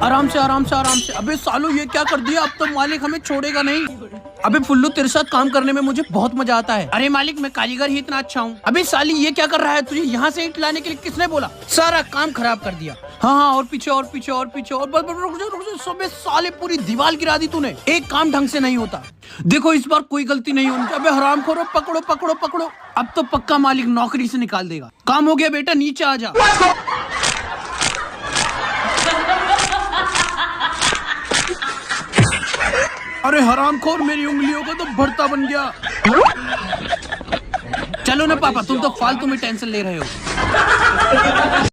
आराम से आराम से आराम से। अबे सालू ये क्या कर दिया, अब तो मालिक हमें छोड़ेगा नहीं। अबे फुल्लू तेरे साथ काम करने में मुझे बहुत मजा आता है। अरे मालिक मैं कारीगर ही इतना अच्छा हूँ। अबे साली ये क्या कर रहा है, तुझे यहाँ से ईंट लाने के लिए किसने बोला? सारा काम खराब कर दिया। हाँ और पीछे और पीछे और पीछे और रुक जा सबे साले पूरी दीवार गिरा दी तूने। एक काम ढंग से नहीं होता। देखो इस बार कोई गलती नहीं होनी। अबे हरामखोरो पकड़ो पकड़ो पकड़ो। अब तो पक्का मालिक नौकरी से निकाल देगा। काम हो गया बेटा, नीचे आ जा। अरे हरामखोर मेरी उंगलियों का तो भरता बन गया। चलो ना पापा, तुम तो फालतू में टेंशन ले रहे हो।